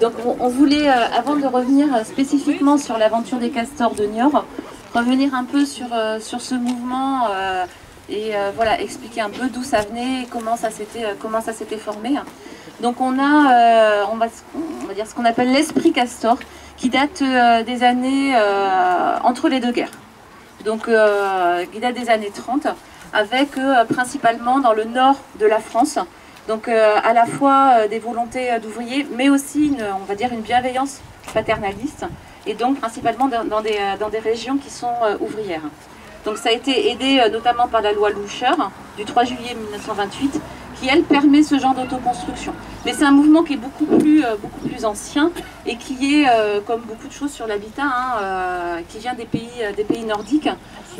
Donc on voulait, avant de revenir spécifiquement sur l'aventure des castors de Niort, revenir un peu sur ce mouvement et voilà, expliquer un peu d'où ça venait et comment ça s'était formé. Donc on a, on va dire ce qu'on appelle l'esprit castor, qui date des années entre les deux guerres. Donc qui date des années 30, avec principalement dans le nord de la France. Donc à la fois des volontés d'ouvriers, mais aussi on va dire une bienveillance paternaliste, et donc principalement dans des régions qui sont ouvrières. Donc ça a été aidé notamment par la loi Loucheur du 3 juillet 1928, qui elle permet ce genre d'autoconstruction. Mais c'est un mouvement qui est beaucoup plus ancien et qui est, comme beaucoup de choses sur l'habitat, qui vient des pays nordiques,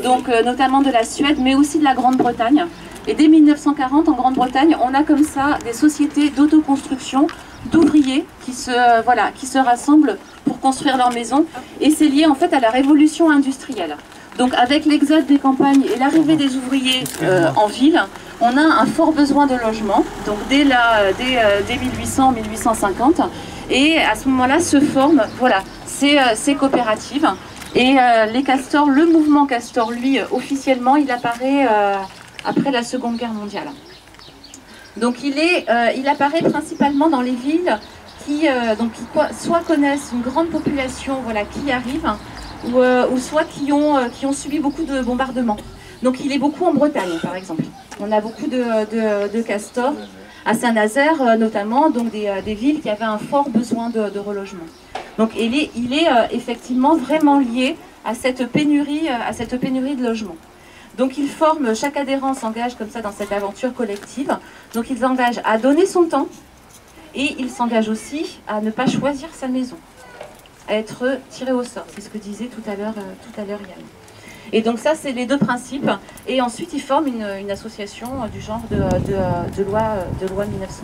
donc notamment de la Suède, mais aussi de la Grande-Bretagne. Et dès 1940, en Grande-Bretagne, on a comme ça des sociétés d'autoconstruction, d'ouvriers qui se rassemblent pour construire leur maison. Et c'est lié en fait à la révolution industrielle. Donc avec l'exode des campagnes et l'arrivée des ouvriers en ville, on a un fort besoin de logement, donc dès 1800-1850. Et à ce moment-là se forment ces coopératives. Et les castors, le mouvement castor, lui, officiellement, il apparaît après la Seconde Guerre mondiale. Donc il apparaît principalement dans les villes qui soit connaissent une grande population qui arrive, ou soit qui ont subi beaucoup de bombardements. Donc il est beaucoup en Bretagne, par exemple. On a beaucoup de castors, à Saint-Nazaire notamment, donc des villes qui avaient un fort besoin de relogement. Donc il est effectivement vraiment lié à cette pénurie de logements. Donc ils forment, chaque adhérent s'engage comme ça dans cette aventure collective. Donc ils s'engagent à donner son temps, et ils s'engagent aussi à ne pas choisir sa maison, à être tiré au sort. C'est ce que disait tout à l'heure Yann. Et donc ça, c'est les deux principes. Et ensuite, ils forment une association du genre de loi 1900.